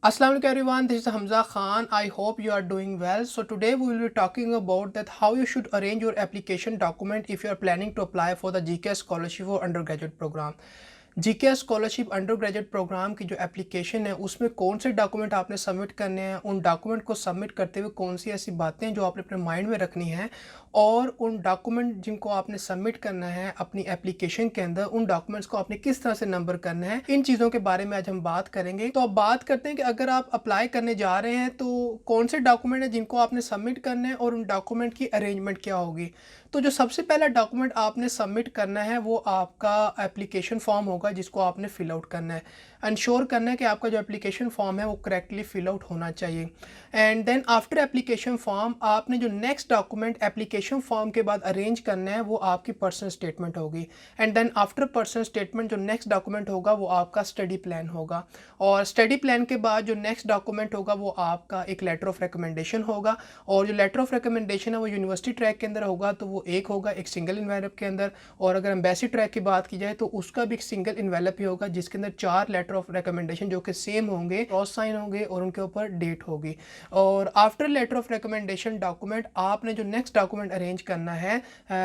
Assalamu alaikum everyone, this is Hamza Khan. I hope you are doing well. So today we will be talking about that how you should arrange your application document if you are planning to apply for the GK scholarship or undergraduate program. GK scholarship undergraduate program की जो application है उसमें कौन से document आपने submit करने हैं, उन डॉक्यूमेंट को सबमिट करते हुए कौन सी ऐसी बातें जो आपने अपने माइंड में रखनी है और उन डॉक्यूमेंट जिनको आपने सबमिट करना है अपनी एप्लीकेशन के अंदर उन डॉक्यूमेंट्स को आपने किस तरह से नंबर करना है, इन चीज़ों के बारे में आज हम बात करेंगे। तो अब बात करते हैं कि अगर आप अप्लाई करने जा रहे हैं तो कौन से डॉक्यूमेंट हैं जिनको आपने सबमिट करना है और उन डॉक्यूमेंट की अरेंजमेंट क्या होगी। तो जो सबसे पहला डॉक्यूमेंट आपने सबमिट करना है वो आपका एप्लीकेशन फॉर्म होगा जिसको आपने फिल आउट करना है। इंश्योर करना है कि आपका जो एप्लीकेशन फॉर्म है वो करेक्टली फिल आउट होना चाहिए। And then after application form आपने जो नेक्स्ट डॉक्यूमेंट एप्लीकेशन फॉर्म के बाद अरेंज करना है वो आपकी पर्सनल स्टेटमेंट होगी। And then after personal statement जो नेक्स्ट डॉक्यूमेंट होगा वो आपका स्टडी प्लान होगा। और स्टडी प्लान के बाद जो नेक्स्ट डॉक्यूमेंट होगा वो आपका एक लेटर ऑफ रिकमेंडेशन होगा। और जो लेटर ऑफ रिकमेंडेशन है वो यूनिवर्सिटी ट्रैक के अंदर होगा तो वो एक होगा एक सिंगल इन्वेलप के अंदर। और अगर एम्बेसी ट्रैक की बात की जाए तो उसका भी एक सिंगल इन्वेलप ही होगा जिसके अंदर 4 लेटर ऑफ रिकमेंडेशन जो कि सेम होंगे, क्रॉस साइन होंगे और उनके ऊपर डेट होगी। और after letter of recommendation document आपने जो नेक्स्ट डॉक्यूमेंट अरेंज करना है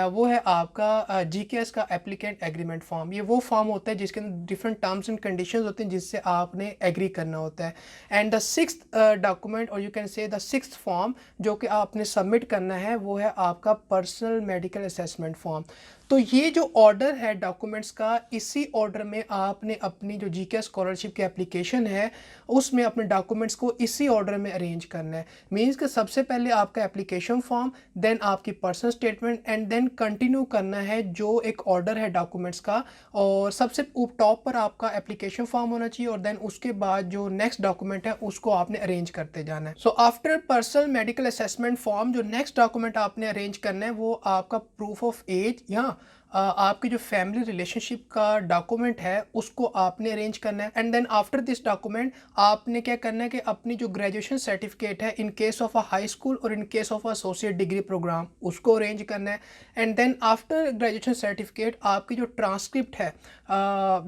वो है आपका जीकेएस का एप्लीकेंट एग्रीमेंट फॉर्म। ये वो फॉर्म होता है जिसके अंदर डिफरेंट टर्म्स एंड कंडीशंस होते हैं जिससे आपने एग्री करना होता है। एंड द सिक्स्थ डॉक्यूमेंट और you can say the sixth form जो कि आपने सबमिट करना है वो है आपका पर्सनल मेडिकल असेसमेंट फॉर्म। तो ये जो ऑर्डर है डॉक्यूमेंट्स का, इसी ऑर्डर में आपने अपनी जो जीके स्कॉलरशिप की एप्लीकेशन है उसमें अपने डॉक्यूमेंट्स को इसी ऑर्डर में अरेंज करना है। मींस कि सबसे पहले आपका एप्लीकेशन फॉर्म, देन आपकी personal statement and then continue करना है जो एक ऑर्डर है डॉक्यूमेंट्स का। और सबसे टॉप पर आपका एप्लीकेशन फॉर्म होना चाहिए और देन उसके बाद जो नेक्स्ट डॉक्यूमेंट है उसको आपने अरेंज करते जाना है। So after personal medical assessment form जो नेक्स्ट डॉक्यूमेंट आपने अरेंज करना है वो आपका प्रूफ ऑफ एज या आपकी जो फैमिली रिलेशनशिप का डॉक्यूमेंट है उसको आपने अरेंज करना है। And then after this document आपने क्या करना है कि अपनी जो ग्रेजुएशन सर्टिफिकेट है in case of a high school और in case of associate degree program उसको अरेंज करना है। And then after graduation certificate आपकी जो ट्रांसक्रिप्ट है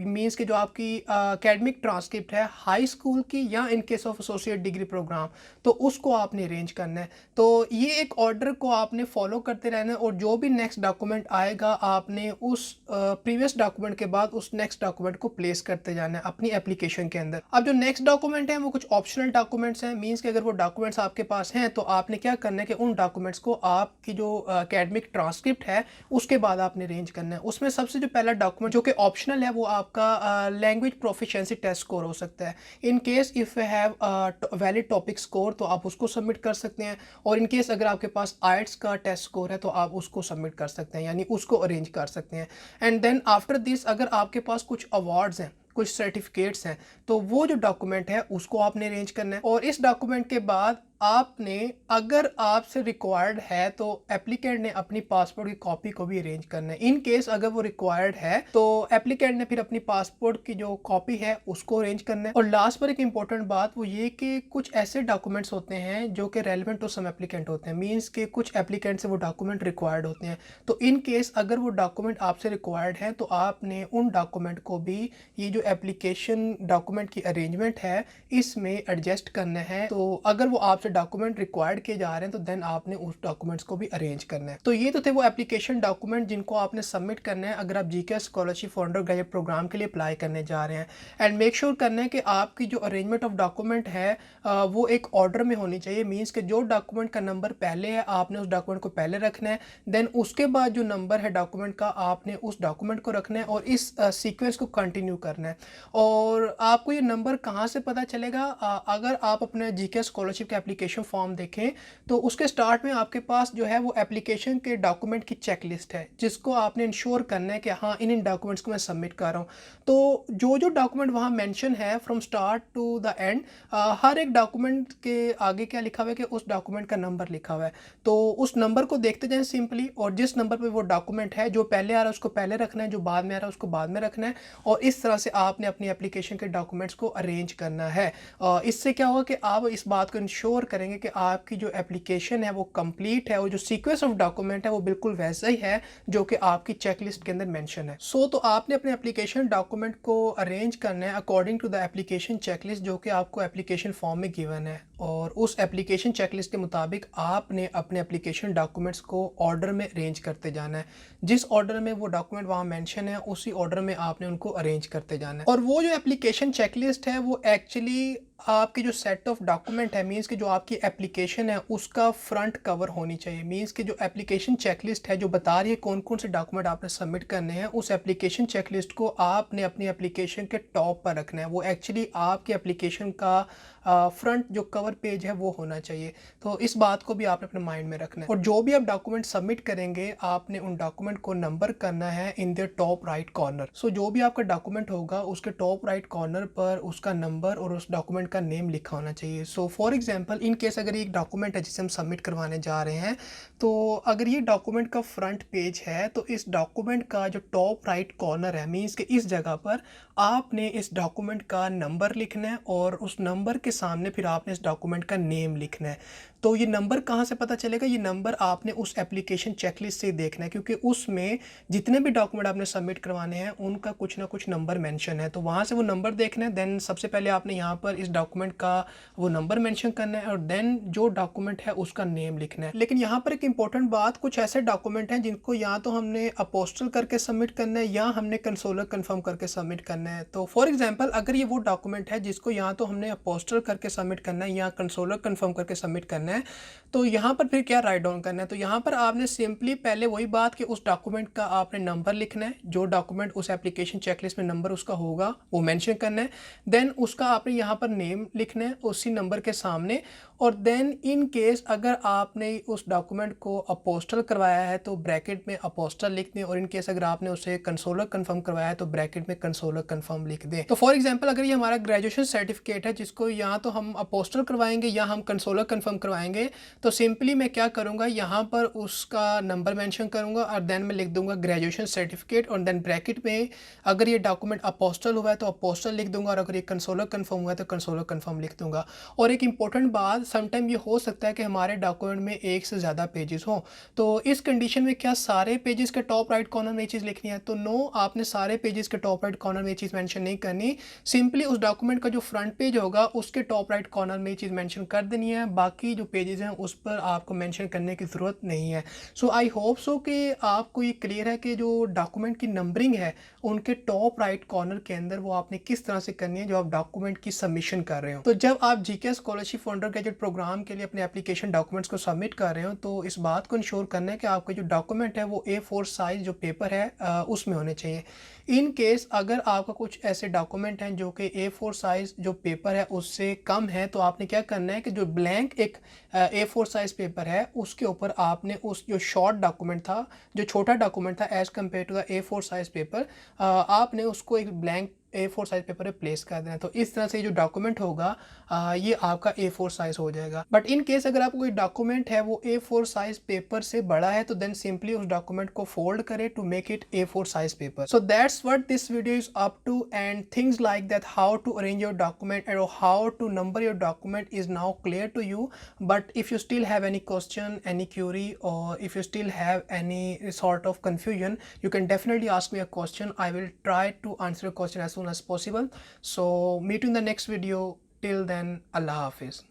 मीन्स कि जो आपकी एकेडमिक ट्रांसक्रिप्ट है हाई स्कूल की या in case of associate degree program तो उसको आपने अरेंज करना है। तो ये एक ऑर्डर को आपने फॉलो करते रहना है और जो भी नेक्स्ट डॉक्यूमेंट आएगा आपने उस प्रीवियस डॉक्यूमेंट के बाद उस नेक्स्ट डॉक्यूमेंट को प्लेस करते जाना है अपनी एप्लीकेशन के अंदर। अब जो नेक्स्ट डॉक्यूमेंट है वो कुछ ऑप्शनल डॉक्यूमेंट्स हैं। मींस कि अगर वो डॉक्यूमेंट्स आपके पास हैं तो आपने क्या करना है कि उन डॉक्यूमेंट्स को आपकी जो एकेडमिक ट्रांसक्रिप्ट है उसके बाद आपने अरेंज करना है। उसमें सबसे जो पहला डॉक्यूमेंट जो कि ऑप्शनल है वो आपका लैंग्वेज प्रोफिशिएंसी टेस्ट स्कोर हो सकता है। In case if you have valid topic score तो आप उसको सबमिट कर सकते हैं। और इन केस अगर आपके पास आइट्स का टेस्ट स्कोर है तो आप उसको सबमिट कर सकते हैं, यानी उसको अरेंज कर सकते हैं। एंड देन आफ्टर दिस अगर आपके पास कुछ अवार्ड्स हैं, कुछ सर्टिफिकेट्स हैं तो वो जो डॉक्यूमेंट है उसको आपने अरेंज करना है। और इस डॉक्यूमेंट के बाद आपने अगर आपसे रिक्वायर्ड है तो एप्लीकेंट ने अपनी पासपोर्ट की कॉपी को भी अरेंज करना है। इन केस अगर वो रिक्वायर्ड है तो एप्लीकेंट ने फिर अपनी पासपोर्ट की जो कॉपी है उसको अरेंज करना है। और लास्ट पर एक इंपॉर्टेंट बात वो ये कि कुछ ऐसे डॉक्यूमेंट्स होते हैं जो कि रेलिवेंट टू सम एप्लीकेंट होते हैं। मीन्स के कुछ एप्लीकेंट से वो डॉक्यूमेंट रिक्वायर्ड होते हैं तो इन केस अगर वो डॉक्यूमेंट आपसे रिक्वायर्ड है तो आपने उन डॉक्यूमेंट को भी ये जो एप्लीकेशन डॉक्यूमेंट की अरेंजमेंट है इसमें एडजस्ट करना है। तो अगर वो आपसे डॉक्यूमेंट रिक्वायर्ड किए जा रहे हैं तो देन आपने उस डॉक्यूमेंट्स को भी अरेंज करना है। तो ये तो थे वो एप्लीकेशन डॉक्यूमेंट जिनको आपने सबमिट करना है अगर आप GK scholarship for undergraduate program के लिए अप्लाई करने जा रहे हैं। एंड मेक श्योर करना है कि आपकी जो अरेंजमेंट ऑफ डॉक्यूमेंट है वो एक ऑर्डर में होनी चाहिए। मीन्स कि जो डॉक्यूमेंट का नंबर पहले है आपने उस डॉक्यूमेंट को पहले रखना है, देन उसके बाद जो नंबर है डॉक्यूमेंट का आपने उस डॉक्यूमेंट को रखना है और इस सीक्वेंस को कंटिन्यू करना है। और आपको ये नंबर कहाँ से पता चलेगा? अगर आप अपने जीके स्कॉलरशिप के एप्लीकेशन फॉर्म देखें तो उसके स्टार्ट में आपके पास जो है वो एप्लीकेशन के डॉक्यूमेंट की चेकलिस्ट है जिसको आपने इंश्योर करना है कि हाँ इन डॉक्यूमेंट्स को मैं सबमिट कर रहा हूँ। तो जो जो डॉक्यूमेंट वहाँ मेंशन है from start to the end हर एक डॉक्यूमेंट के आगे क्या लिखा हुआ है कि उस डॉक्यूमेंट का नंबर लिखा हुआ है। तो उस नंबर को देखते जाएं सिंपली और जिस नंबर पर वो डॉक्यूमेंट है जो पहले आ रहा है उसको पहले रखना है, जो बाद में आ रहा है उसको बाद में रखना है। और इस तरह से आपने अपनी एप्लीकेशन के डॉक्यूमेंट्स को अरेंज करना है। इससे क्या होगा कि आप इस बात को इंश्योर करेंगे कि आपकी जो एप्लीकेशन है वो कंप्लीट है और जो सीक्वेंस ऑफ डॉक्यूमेंट है वो बिल्कुल वैसा ही है जो कि आपकी चेकलिस्ट के अंदर मेंशन है। तो आपने अपने एप्लीकेशन डॉक्यूमेंट को अरेंज करना है according to the application checklist जो कि आपको एप्लीकेशन फॉर्म में गिवन है, और उस एप्लीकेशन चेकलिस्ट के मुताबिक आपने अपने एप्लीकेशन डॉक्यूमेंट्स को ऑर्डर में अरेंज करते जाना है। जिस ऑर्डर में वो डॉक्यूमेंट वहाँ मेंशन है उसी ऑर्डर में आपने उनको अरेंज करते जाना है। और वो जो एप्लीकेशन चेकलिस्ट है वो एक्चुअली आपकी जो सेट ऑफ डॉक्यूमेंट है, मींस कि जो आपकी एप्लीकेशन है उसका फ्रंट कवर होनी चाहिए। मींस कि जो एप्लीकेशन चेकलिस्ट है जो बता रही है कौन कौन से डॉक्यूमेंट आपने सबमिट करने हैं, उस एप्लीकेशन चेकलिस्ट को आपने अपनी एप्लीकेशन के टॉप पर रखना है। वो एक्चुअली आपके एप्लीकेशन का फ्रंट जो कवर पेज है वो होना चाहिए। तो इस बात को भी आपने अपने माइंड में रखना है। और जो भी आप डॉक्यूमेंट सबमिट करेंगे आपने उन डॉक्यूमेंट को नंबर करना है in the top right corner. जो भी आपका डॉक्यूमेंट होगा उसके टॉप राइट कॉर्नर पर उसका नंबर और उस डॉक्यूमेंट का नेम लिखा होना चाहिए। फॉर एग्जांपल इन केस अगर ये एक डॉक्यूमेंट है जिसे हम सबमिट करवाने जा रहे हैं, तो अगर ये डॉक्यूमेंट का फ्रंट पेज है तो इस डॉक्यूमेंट का जो टॉप राइट कॉर्नर है, मींस कि इस जगह पर आपने इस डॉक्यूमेंट का नंबर लिखना है और उस नंबर के सामने फिर आपने इस डॉक्यूमेंट का नेम लिखना है। तो ये नंबर कहाँ से पता चलेगा? ये नंबर आपने उस एप्लीकेशन चेकलिस्ट से देखना है, क्योंकि उसमें जितने भी डॉक्यूमेंट आपने सबमिट करवाने हैं उनका कुछ ना कुछ नंबर मेंशन है। तो वहाँ से वो नंबर देखना है। देन सबसे पहले आपने यहाँ पर इस डॉक्यूमेंट का वो नंबर मेंशन करना है और देन जो डॉक्यूमेंट है उसका नेम लिखना है। लेकिन यहाँ पर एक इंपॉर्टेंट बात, कुछ ऐसे डॉक्यूमेंट हैं जिनको या तो हमने अपोस्टल करके सबमिट करना है या हमने कंसोलर कन्फर्म करके सबमिट करना है। तो फॉर एग्जाम्पल अगर ये वो डॉक्यूमेंट है जिसको या तो हमने अपोस्टल करके सबमिट करना है या कंसोलर कन्फर्म करके सबमिट करना है, तो यहाँ पर फिर क्या राइट डाउन करना है? तो यहाँ पर आपने सिंपली पहले वही बात कि उस डॉक्यूमेंट का आपने नंबर लिखना है, जो डॉक्यूमेंट उस एप्लीकेशन चेकलिस्ट में नंबर उसका होगा वो मेंशन करना है। देन उसका आपने यहाँ पर नेम लिखना है उसी नंबर के सामने। और देन इन केस अगर आपने उस डॉक्यूमेंट को अपोस्टल करवाया है तो ब्रैकेट में अपोस्टल लिख दें, और इन केस अगर आपने उसे कंसोलर कन्फर्म करवाया है तो ब्रैकेट में कंसोलर कन्फर्म लिख दें। तो फॉर एग्जांपल अगर ये हमारा ग्रेजुएशन सर्टिफिकेट है जिसको या तो हम अपोस्टल करवाएंगे या हम कंसोलर कन्फर्म करवाएंगे, तो सिंपली मैं क्या करूँगा, यहाँ पर उसका नंबर मेंशन करूँगा और देन मैं लिख दूंगा ग्रेजुएशन सर्टिफिकेट, और देन ब्रैकेट में अगर ये डॉक्यूमेंट अपोस्टल हुआ है तो अपोस्टल लिख दूंगा और अगर ये कंसोलर कन्फर्म हुआ है तो कंसोलर कन्फर्म लिख दूंगा। और एक इंपॉर्टेंट बात, समटाइम ये हो सकता है कि हमारे डॉक्यूमेंट में एक से ज़्यादा पेजेस हों, तो इस कंडीशन में क्या सारे पेजेस के टॉप राइट कॉर्नर में ये चीज़ लिखनी है? तो नो, आपने सारे पेजेस के टॉप राइट कॉर्नर में ये चीज़ मेंशन नहीं करनी। सिंपली उस डॉक्यूमेंट का जो फ्रंट पेज होगा उसके टॉप राइट कॉर्नर में ये चीज़ मेंशन कर देनी है, बाकी जो पेजेस हैं उस पर आपको मेंशन करने की ज़रूरत नहीं है। आई होप सो कि आपको ये क्लियर है कि जो डॉक्यूमेंट की नंबरिंग है उनके टॉप राइट कॉर्नर के अंदर वो आपने किस तरह से करनी है जो आप डॉक्यूमेंट की सबमिशन कर रहे हो। तो जब आप GK scholarship for undergraduate program के लिए अपने एप्लीकेशन डॉक्यूमेंट्स को सबमिट कर रहे हो तो इस बात को इंश्योर करना है कि आपका जो डॉक्यूमेंट है वो A4 साइज जो पेपर है उसमें होने चाहिए। इन केस अगर आपका कुछ ऐसे डॉक्यूमेंट हैं जो कि A4 साइज जो पेपर है उससे कम है, तो आपने क्या करना है कि जो ब्लैंक एक A4 साइज पेपर है उसके ऊपर आपने उस जो शॉर्ट डॉक्यूमेंट था, जो छोटा डॉक्यूमेंट था as compare to the A4 size paper, आपने उसको एक ब्लैंक A4 साइज पेपर पे प्लेस कर देना। तो इस तरह से जो डॉक्यूमेंट होगा ये आपका A4 साइज हो जाएगा। बट इन केस अगर आपको कोई डॉक्यूमेंट है वो A4 साइज पेपर से बड़ा है तो देन सिंपली उस डॉक्यूमेंट को फोल्ड करें to make it A4 size paper. So that's what this video is up to, and things like that, how to arrange your document and how to number your document is now clear to you. But if you still have any question, any query, or if you still have any sort of confusion, you can definitely ask me a question. I will try to answer your question as soon as possible. So meet you in the next video. Till then, Allah Hafiz.